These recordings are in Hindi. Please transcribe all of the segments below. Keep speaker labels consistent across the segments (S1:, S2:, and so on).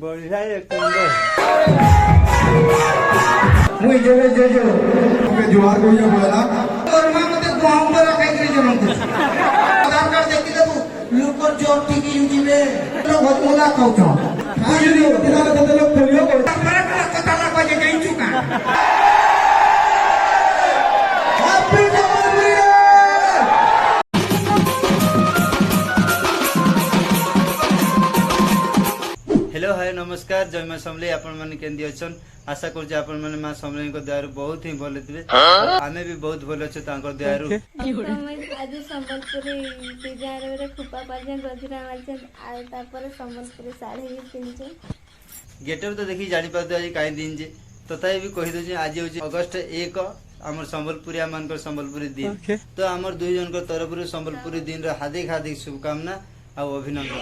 S1: बढ़िया एक नंबर
S2: मुई जेबे जे जो ओके जुआर को ये बोला और मां मते गांव पर काई करे जमन को आधार कार्ड देखि दबु लोक जोर ठीक युजीबे लोग मोला कहौ छ हां यदि तिला कते लोग फेलियो को हमरा कथा ना को जे जाई चुका हैप्पी जमन
S1: हेलो हाय नमस्कार जय मां समले आपण माने केंदी अछन आशा करजे आपण माने मां समले को दयारु बहुत ही भले थिबे आमे भी बहुत भले छ तांकर दयारु
S3: आज संबलपुरी डिजाइन रे खुपा पाजे गजरा मारछन आ तापर संबलपुरी साड़ी भी पिनछे
S1: गेटर तो देखि जानि पाते आज काई दिन जे तथापि भी कहि दो जे आज होची अगस्त 1 हमर संबलपुरिया मानकर संबलपुरी दिन तो हमर दुई जन को तरफ रे संबलपुरी दिन रे हार्दिक हार्दिक शुभकामना आ अभिनंदन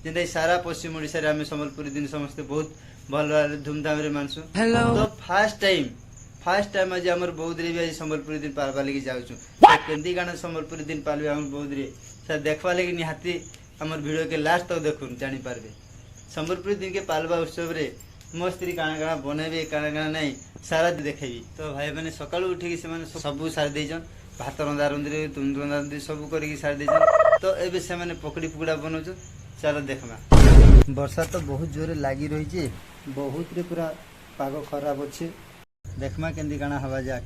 S1: जेंदा सारा पश्चिम ओडिसा रे हमें संबलपुरी दिन समस्त बहुत भल धूमधाम रे मानसु तो फर्स्ट टाइम आज हमर बौद्ध रे भी आज संबलपुरी दिन पालबा लगी जाउछु तो केंदी गाना संबलपुरी दिन पालबे हम बौद्ध रे से देखबा लगी निहाती हमर वीडियो के लास्ट तक देखुन जानि पारबे संबलपुरी दिन के पालबा उत्सव रे मस्ती काना काना बनेबे काना काना नहीं सारा देखेबी तो भाई माने सकाळ उठी के से माने सब सार देजन भात रंदा रंदी तुम रंदा रंदी सब करी सार देजन तो एबे से माने पकड़ी पुकड़ा बनौछ चलो देखमा वर्षा तो बहुत जोरे लागी रही छे बहुत रे पूरा पाग खराब अछि देखमा केंदी गाना हवा जा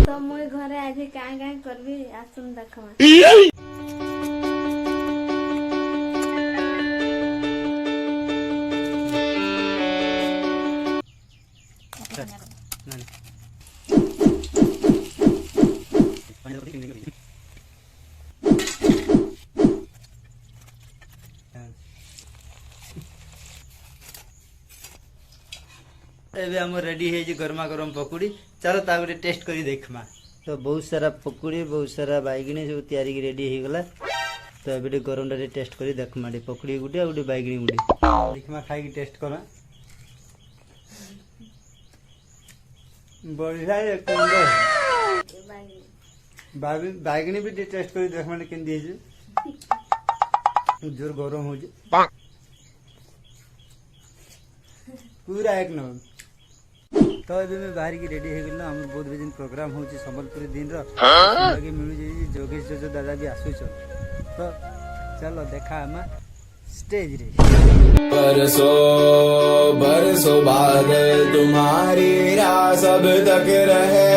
S3: तो मोय घरे आज का करबी आसुन देखमा
S1: एबे हम रेडी है जे गरमा गरम पकोड़ी चलो ताबरे टेस्ट करी देखमा तो बहुत सारा पकोड़ी बहुत सारा बैगणी सब तैयारी की रेडी हो गला तो एबे गरम रे टेस्ट करी देखमा डे पकोड़ी गुटे गुटे बैगणी गुटे देखमा खाई की टेस्ट करा बढ़िया एक नंबर बैगणी भी टेस्ट करी देखमा केंदी है जोर गरम हो जे पूरा एक नंबर तो अभी मैं बाहर की रेडी हो गला हम बहुत दिन प्रोग्राम हो संबलपुरी दिन लगे मिलू जोगेश जो दादा भी आसु तो चलो देखा हम स्टेज रे
S4: बरसो बरसो बादल तुम्हारी राह सब तक रहे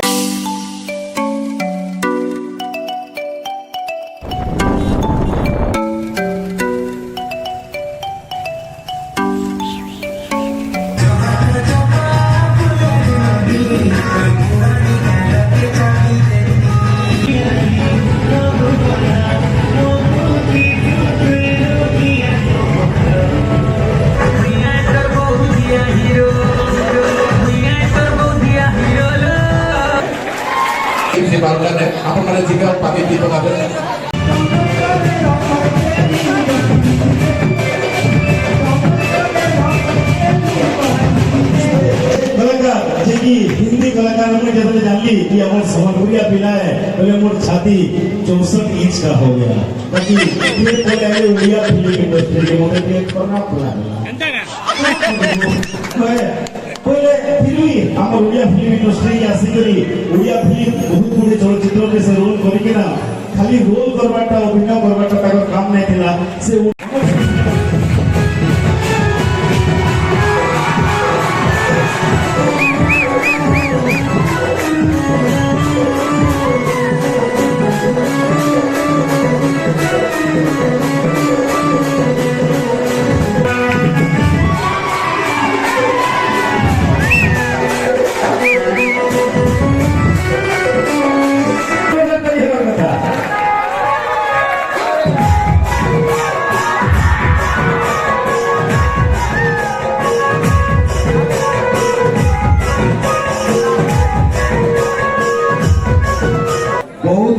S5: apa mana jika pakai tipe kabel कलाकार जी हिंदी कलाकार में जब जानली कि हमर संबलपुरिया पिला है बोले मोर छाती 64 इंच का हो गया बाकी ये बोले है उड़िया फिल्म इंडस्ट्री के मोटे के करना पड़ा बोले फिर भी हम उड़िया फिल्म इंडस्ट्री आसी करी उड़िया फिल्म बहुत गुडे चलचित्र में से रोल करके ना खाली रोल करवाटा अभिनय करवाटा ताकर काम नहीं थिला से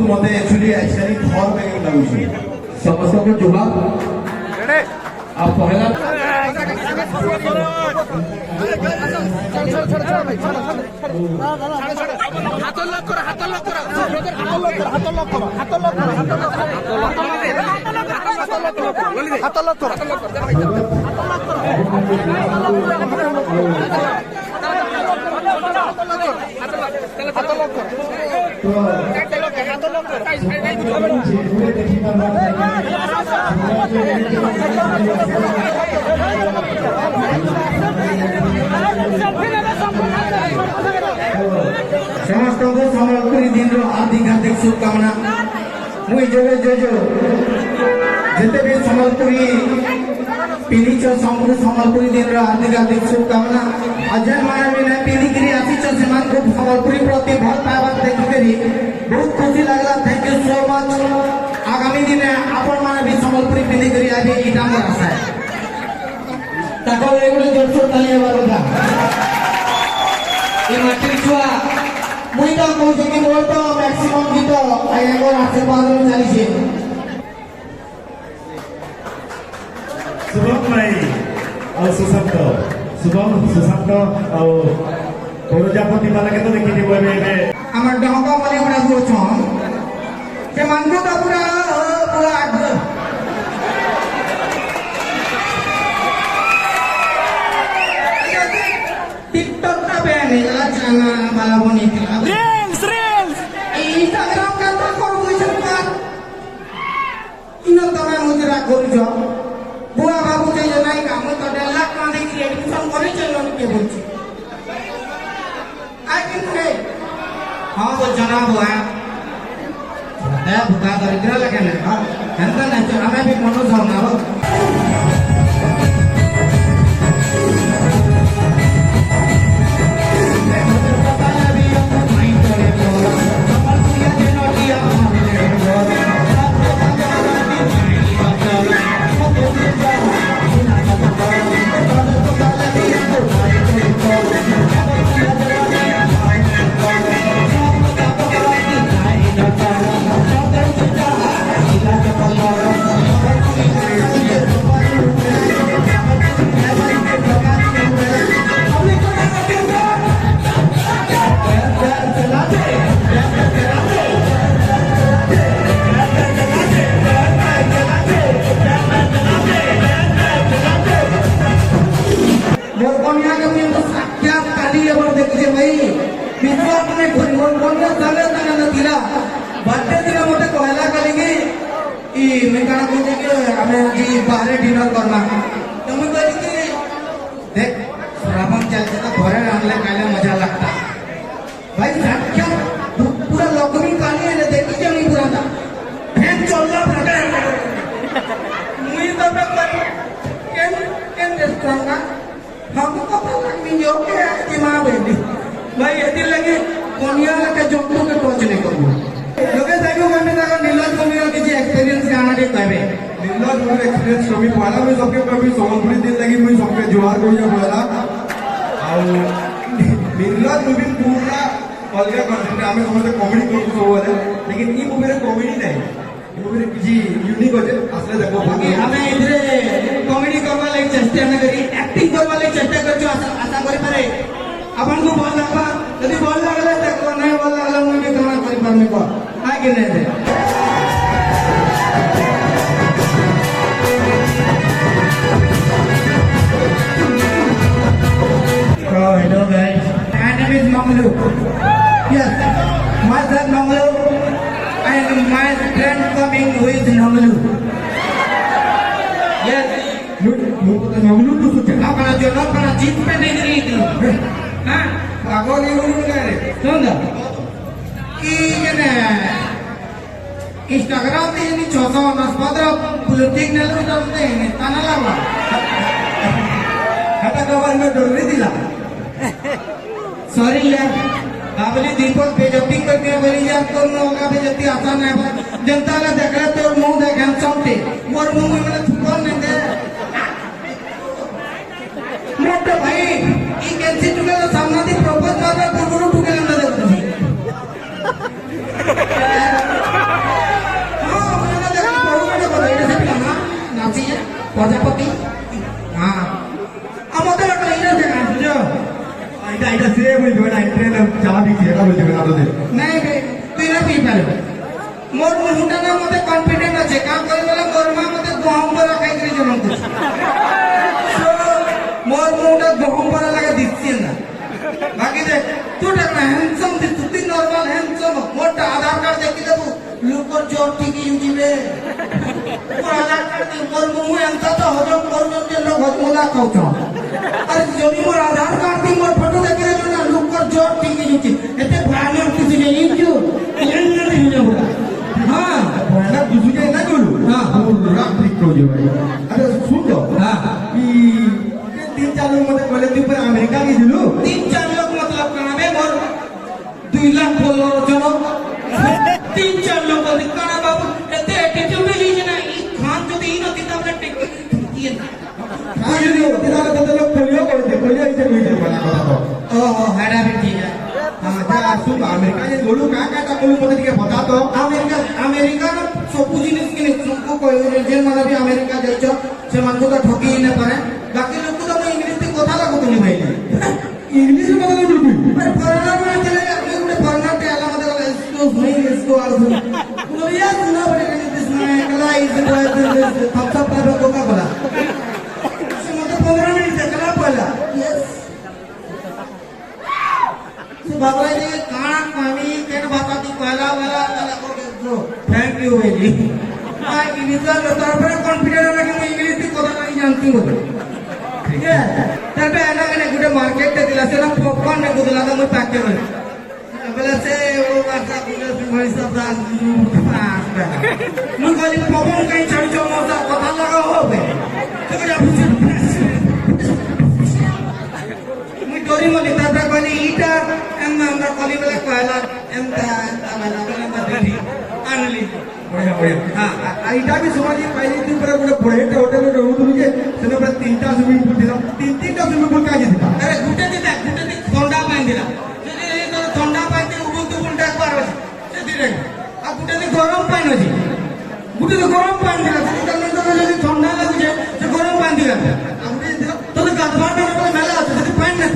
S5: मत एक्चुअली आजकल घर में लगुଛି ସମସ୍ତଙ୍କୁ ଜୁହାର ଆଉ ପହଲା
S2: समस्त को सम्बलपुरी दिन हार्दिक हार्दिक शुभकामना मुई जेबे जेजो जिते भी सम्बलपुरी पिंधि सम्बलपुरी दिन हार्दिक हार्दिक शुभकामना अजय माने भी नहीं पिंधिकी आसी से सम्बलपुरी प्रति भल पाइबा देखिक बहुत खुशी लगला। Thank you so much. आगामी दिन आपण माने भी सम्बलपुरी पिंधिक आबे इटा मोर आशा है ताको एगुडे जोरसोर ताली हेबार କଥା ए माटी छुआ मुई तो कहूँ कि मोर तो मैक्सिमम गीत आईएमओर आशीर्वाद में चली छे।
S5: शुभम भाई और शुभम सुशांत और प्रजापति वाला के तो देखी थी बोले
S2: আমার ডঙ্কা মানে ওরা বলছন যে মানবো তো পুরা পুরা টিকটকটা ব্যান এলা জানা বালা বনি দিলা রিলস ইনস্টাগ্রাম কা তো করব সরকার ইনো তবে মুজরা করছ বুয়া বাবু যে নাই কাম তো 1.5 লাখ টাকা দিয়ে এডমিশন করে চলো কে বলছি আই ক্যান সে हाँ वो जना हुआ है भूखा दरिद्र लगे ना हाँ हेल्थ नहीं तो हमें भी मनो जाना हो बाहर डिनर करना तो मुझे कहली कि देख श्रावण चलते तो घरे रांधले खाइले मजा लगता भाई क्या पूरा लॉकडाउन काली है देखी जे नहीं पूरा था फैन चलला फटे मुई तो पे केन रेस्टोरेंट का हमको पता लग जो के दिमाग बेटी भाई यदि लगे कोनिया के जोटू के टच नहीं करू लोगे देखो मैं तक नीलज कोनिया के एक्सपीरियंस गाना दे कहबे नीलज मोर एक्सपीरियंस कभी पहला में सबके कभी सम्बलपुरी दिन लगी मुई सबके जोहार कोइया बोला और नीलज मूवी पूरा अलग कंटेंट हमें समझते कॉमेडी करू सब वाले लेकिन ई मूवी रे कॉमेडी नहीं ई मूवी रे किसी यूनिक होते असले देखो बाकी हमें इधरे कॉमेडी करवा लाइक चेष्टा न करी एक्टिंग करवा लाइक चेष्टा करछो आशा करि पारे अपन को बोल लागबा यदि बोल लागले देखो नहीं बोल लागले मुई भी करना करि पारमे को हां कि नहीं दे Oh, hello guys. My name is Manglu. Yes, myself Manglu and my friend coming who is Manglu. Yes. Manglu tu sudah. Apa nak jodoh? Apa nak jeep pe नहीं करी थी? हाँ? Aku ni Manglu क्या है? Tunda? Ini Instagram ni ini contoh nas pada politik ni lu dah tu ni tanah lama. Kata kawan मैं डर रही थी ला सॉरी यार बाबली दीपक बेइज्जती करके बोली यार तो लोगा बेइज्जती आसान है जनता ने देखा तो मुंह देखा समते मोर मुंह में मैंने थुकोर नहीं दे मोटे भाई ई कैंसी टुके तो सामने दी प्रपोज करना गुरु टुके ना दे तुम हां मैंने देखा बहुत बड़ा बोले से पिलाना नाची है प्रजापति हां আমাদের একটা ইনা দেখা আছে এটা এটা সেম হই গো না ট্রেন
S5: ଚାହା ବିକି ଏଟା ବୋଲତେ ନା ତୋତେ
S2: ନାଇଁ ବେ ତୁଇ ନା ପିଇ ପାରିବୁ मोर मुंडा ना मते कॉन्फिडेंट আছে काम করে বলে মোর মা মতে গহম বড়া খাই করে জন্ম করছে সো মোর মুন্ডা গহম বড়া লাগা দিচ্ছি না বাকি দেখ তুটা না হ্যান্ডসাম দিস তুই নরমাল হ্যান্ডসাম মোরটা আধার কার্ড দেখি দেবু লোকর জোর ঠিকই ইউজিবে মোর আধার কার্ড দি মোর মুহ এমতা তো হজম করজন যে লোক হজমলা খাউছ আরে যদি মোর আধার কার্ড দি মোর ফটো দেখি দেবু না লোকর জোর ঠিকই ইউজি এতে ভয়ানক কিছু নেই ইউজু এন্ড ইউজু हाँ
S5: না দুজনে না গলু
S2: हाँ
S5: রাত ঠিক করে ভাই আরে শুন তো
S2: हाँ
S5: কি 3-4 লোক মতে কইলে তুই পুরা আমেরিকা গেছিলু
S2: 3-4 लोग मतलब कहना में मोर 2 लाख फॉलोअर जनो 3-4 लोग बोली कहना बाबू एते एटीट्यूड में लीजिए ना ई खान जो दी न किताब में टेक दिए ना
S5: कोई नहीं तेरा तो लोग खोलियो करते खोलियो इसे नहीं दे बना करा तो
S2: ओहो हेडा भी ठीक है
S5: हां जा सुन अमेरिका जे गोलू का बोलू मते के बता तो
S2: अमेरिका ना सब जिनिस किने तुमको कोई जे माने भी अमेरिका जाइछो से मान को तो ठगी न पारे बाकी लोग को तो इंग्लिश में কথা লাগো তুমি ভাই
S5: इंग्लिश में बता बोलू
S2: अरे फॉरेनर में चले अपने गुडे फॉरेनर ते आला मत इसको नहीं इसको और सुनो यार सुना बड़े कहीं दिस में कला इज थम्स अप पर कोका कोला से मत 15 मिनट से कला पहला यस से बाबा ने काना पानी केन बाता दी पहला वाला कला को thank you very I English का तरफ पर कॉन्फिडेंस है कि मैं इंग्लिश की কথা नहीं जानती हूं ठीक है तबे आना ने गुडे मार्केट ते दिला से ना पॉपकॉर्न ने गुदला था मैं पैक कर बोले से वो वासा गुडे से भाई सब रात मैं खाली पॉपकॉर्न कहीं चढ़ जाओ मौसा कथा लगा हो बे तो क्या मैं डोरी मले तबे कोनी ईटा एम हमरा कली बेला कहला एम ता वाला बेला बदली आनली
S5: बढ़िया बढ़िया हां आइटा भी समझ पहले तू पर गोटे बड़े होटल में रहू जे सेने पर 3टा स्विमिंग पूल दिला 3टा स्विमिंग पूल का दिला
S2: अरे गुटे दे थंडा पानी दिला जे तो थंडा पानी उबुतु बुंडा पारो से दिले आ गुटे दे गरम पानी अछि गुटे दे गरम पानी दिला से तने तो যদি ঠান্ডা লাগি যায় সে গরম পানি দিলা আমি দিলা তো গাধবাটা রে মেলা আছে সেটি পানি না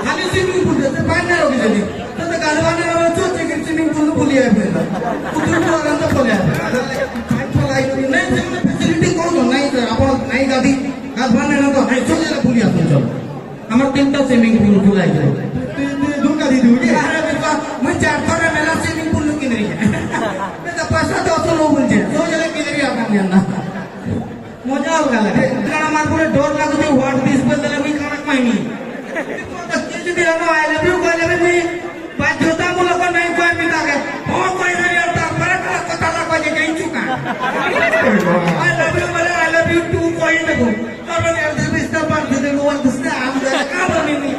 S2: খালি সুইমিং পুল আছে পানি না রবি যদি তো গাধবাটা রে চোচে কি সুইমিং পুল ভুলি আইবে উত্তর পূর্বাঞ্চল তো বলে পানি ফলাই নাই সেখানে ফ্যাসিলিটি কোন নাই আপন নাই গাদি গাধবাটা না তো হাই চলে ভুলি আসুন চল আমার 3টা সুইমিং পুল খুলাই যায়
S5: দুকা দি দিবি
S2: अरे बेटा मैं 4 थोड़ा मेला स्विमिंग पूल किन रही है बेटा पैसा तो असल लोग बोलते हैं 2 जने किन रही है आपने ना मजा होगा लगे कारण मार पूरे डोर लागू थे व्हाट दिस पे दले भी खाना पाएंगे तो किसी भी ना आई लव यू कहले मैं बात जोता मुलो को नहीं कोई मिला के ओ कोई नहीं यार ता पर कथा ना कोई कहीं चुका आई लव यू बोले आई लव यू टू कोई देखो तो मैंने यार दिस इज द पार्ट दे वो दिस आम दे का बनी नहीं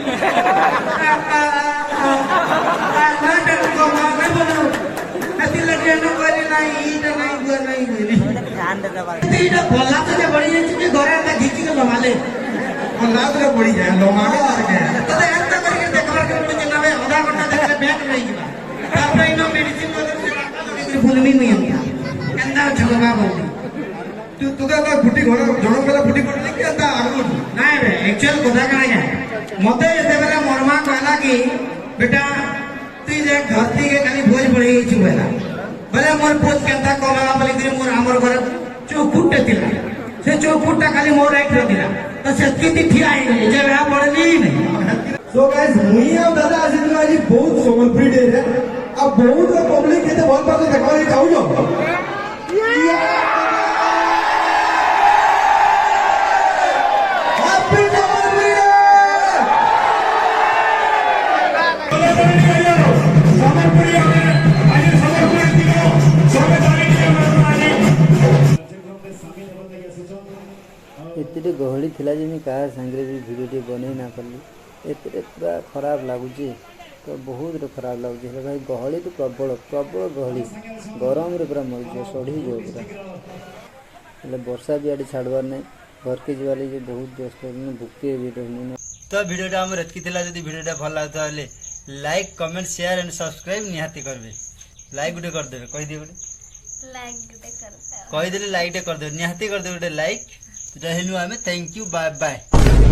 S5: रात रे पड़ी जाए लोमागे मार के तू तुका का फुटी घर जण मेला फुटी पड़ले कि अंता आगु
S2: ନାଇଁ ବେ एक्चुअल କଥା କାଣା ଯେ ମତେ ଯେତେବେଳେ ମୋର ମା କହିଲା କି बेटा তুই যে ধরती के खाली भोज पड़े छु बेला बोले मोर भोज केनता कमाला बोले कि मोर हमर घर चौकुटटे थिला से चौकुटटा खाली मोर राइट रे थिला तो से किति ठिया हे गले जे बा पड़ली नहीं
S5: सो गाइस मुई आ दादा आज दिन आज बहुत समर्पित डे रे अब बहुत पब्लिक केते भल पाके देखा चाहू जो हैप्पी समर्पित
S1: एते गहली थिला जे मी का संगे भी वीडियो बनै ना करली एते पूरा खराब लागुची तो बहुत खराब लागुची भाई गहली तो प्रबल प्रबल गहली गरम रे पूरा मर जो सड़ी जो पूरा એટલે वर्षा भी आड़ी छाड़बार नै घर के जीवाली जो बहुत व्यस्त भुके भी रहनी तो वीडियोटा हमर एतकी थिला जदी वीडियोटा भल लागतो हले like comment share and subscribe निहाती करबे लाइक गुटे कर देबे कहि दे गुटे
S3: लाइक गुटे कर
S1: कहि देले लाइक टे कर देबे निहाती कर देबे गुटे लाइक रहनु हमें थैंक यू बाय बाय।